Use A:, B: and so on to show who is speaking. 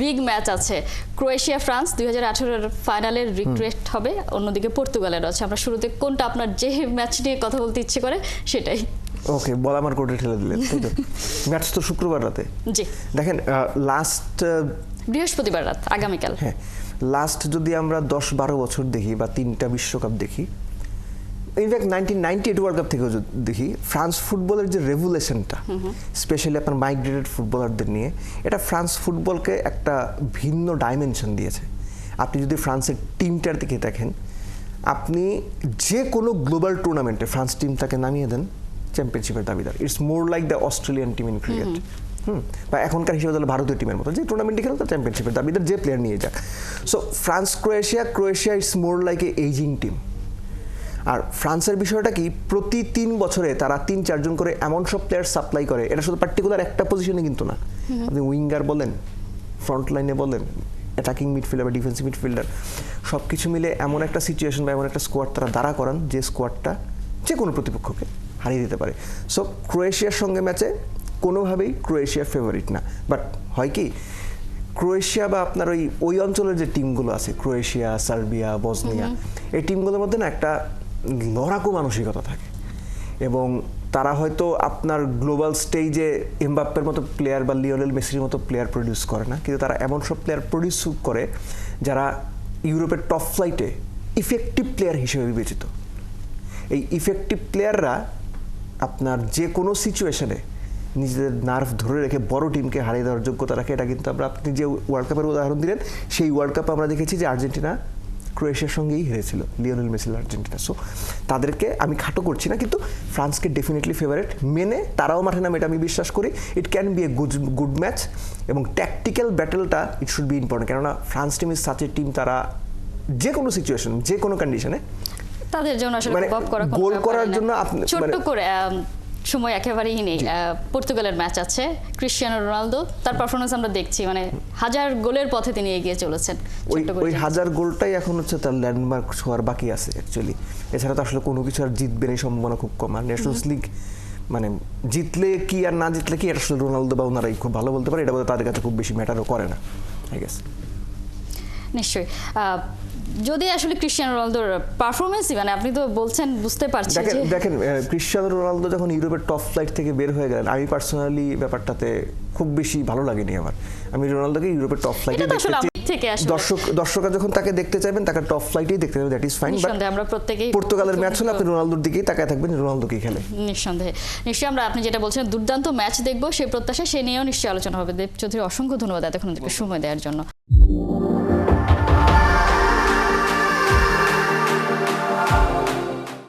A: Big match আছে। Croatia France 2018 ফাইনালের recreate হবে, অন্যদিকে পর্তুগালের আছে। আমরা শুরুতে কোনটা আপনার যে ম্যাচ নিয়ে কথা বলতে ইচ্ছে করে সেটাই।
B: ওকে, বল আমার কোর্টে ঠেলে দিলেন, তাই তো? ম্যাচ তো শুক্রবার রাতে।
A: জি,
B: দেখেন লাস্ট
A: বৃহস্পতিবার রাত, আগামীকাল।
B: হ্যাঁ, লাস্ট যদি আমরা 10-12 বছর দেখি বা 3টা বিশ্বকাপ দেখি, ইনফ্যাক্ট 1998 ওয়ার্ল্ড কাপ থেকেও দেখি, ফ্রান্স ফুটবলের যে রেভুলেশনটা, স্পেশালি আপনার মাইগ্রেটেড ফুটবলারদের নিয়ে, এটা ফ্রান্স ফুটবলকে একটা ভিন্ন ডাইমেনশন দিয়েছে। আপনি যদি ফ্রান্সের টিমটার দিকে দেখেন, আপনি যে কোনো গ্লোবাল টুর্নামেন্টে ফ্রান্স টিমটাকে নামিয়ে দেন, চ্যাম্পিয়নশিপের দাবিদার। It's more like the Australian team in cricket, বা এখনকার হিসেবে তাহলে ভারতীয় টিমের মতো, যে টুর্নামেন্টে খেলে তার চ্যাম্পিয়নশিপের দাবিদার যে প্লেয়ার নিয়ে যাক। So France Croatia it's more like a ageing team. আর ফ্রান্সের বিষয়টা কি, প্রতি 3 বছরে তারা 3-4 জন করে এমন সব প্লেয়ার সাপ্লাই করে, এটা শুধু পার্টিকুলার একটা পজিশনে কিন্তু না। আপনি উইঙ্গার বলেন, ফ্রন্ট লাইনে বলেন, অ্যাটাকিং মিডফিল্ডার বা ডিফেন্সিভ মিডফিল্ডার, সব কিছু মিলে এমন একটা সিচুয়েশন বা এমন একটা স্কোয়াড তারা দাঁড়া করান, যে স্কোয়াডটা যে কোনো প্রতিপক্ষকে হারিয়ে দিতে পারে। সো ক্রোয়েশিয়ার সঙ্গে ম্যাচে কোনোভাবেই ক্রোয়েশিয়া ফেভারিট না। বাট হয় কি, ক্রোয়েশিয়া বা আপনার ওই অঞ্চলের যে টিমগুলো আছে, ক্রোয়েশিয়া, সার্বিয়া, বসনিয়া, এই টিমগুলোর মধ্যে না একটা লড়াকু মানসিকতা থাকে, এবং তারা হয়তো আপনার গ্লোবাল স্টেজে এমবাপ্পের মতো প্লেয়ার বা লিওনেল মেসির মতো প্লেয়ার প্রডিউস করে না, কিন্তু তারা এমন সব প্লেয়ার প্রডিউস করে যারা ইউরোপের টপ ফ্লাইটে ইফেক্টিভ প্লেয়ার হিসেবে বিবেচিত। এই ইফেক্টিভ প্লেয়াররা আপনার যে কোনো সিচুয়েশনে নিজেদের নার্ভ ধরে রেখে বড় টিমকে হারিয়ে দেওয়ার যোগ্যতা রাখে। এটা কিন্তু আপনি যে ওয়ার্ল্ড কাপের উদাহরণ দিলেন, সেই ওয়ার্ল্ড কাপে আমরা দেখেছি যে আর্জেন্টিনা ক্রোয়েশিয়ার সঙ্গেই হেরেছিল, লিওনেল মেসির আর্জেন্টিনা। সো তাদেরকে আমি খাটো করছি না, কিন্তু ফ্রান্সকে ডেফিনেটলি ফেভারিট মেনে তারাও মাঠে নামে, এটা আমি বিশ্বাস করি। It can be a good match, এবং ট্যাকটিক্যাল ব্যাটেলটা ইট শুড বি ইম্পর্টেন্ট, কেননা France team is such a team, তারা যে কোনো সিচুয়েশন, যে কোনো কন্ডিশনে
A: তাদের জন্য আসলে
B: গোল করার জন্য
A: ছোট্ট করে সময় একেবারেই নেই। পর্তুগালের ম্যাচ আছে, ক্রিশ্চিয়ানো রোনালদো, তার পারফরমেন্স আমরা দেখছি, মানে 1000 গোলের পথে তিনি এগিয়ে চলেছেন।
B: ওই 1000 গোলটাই এখন হচ্ছে তার ল্যান্ডমার্ক ছোঁয়ার বাকি আছে অ্যাকচুয়ালি। এছাড়া তো আসলে কোনো কিছু আর জিতবেন এই সম্ভাবনা খুব কম। আর নেশনস লিগ মানে জিতলে কি আর না জিতলে কি, এটা আসলে রোনালদো বা ওনারাই খুব ভালো বলতে পারে, এটা তাদের কাছে খুব বেশি ম্যাটারও করে না, আই গেস।
A: নিশ্চয়ই। যদি আসলে ক্রিশ্চিয়ানো রোনালদোর পারফরমেন্স, মানে আপনি তো বলছেন, বুঝতে পারছেন,
B: দেখেন ক্রিশ্চিয়ানো রোনালদো যখন ইউরোপের টপ ফ্লাইট থেকে বের হয়ে গেলেন, আমি পার্সোনালি ব্যাপারটাতে খুব বেশি ভালো লাগেনি আমার। আমি রোনালদোকে ইউরোপের টপ ফ্লাইটে দর্শকরা যখন তাকে দেখতে চাইবেন, তাকে টপ ফ্লাইটেই দেখতে চাইবেন, দ্যাট ইজ ফাইন। বাট
A: আমরা প্রত্যেকেই
B: পর্তুগালের ম্যাচ হলে আপনি রোনালদোর দিকেই তাকায় থাকবেন, রোনালদোকেই খেলে।
A: নিঃসন্দেহে। নিশ্চয়ই আমরা, আপনি যেটা বলছেন, দুর্দান্ত ম্যাচ দেখবো, সেই প্রত্যাশা, সে নিয়েও নিশ্চয়ই আলোচনা হবে। দেব চৌধুরী, অসংখ্য ধন্যবাদ এতক্ষণ সময় দেওয়ার জন্য।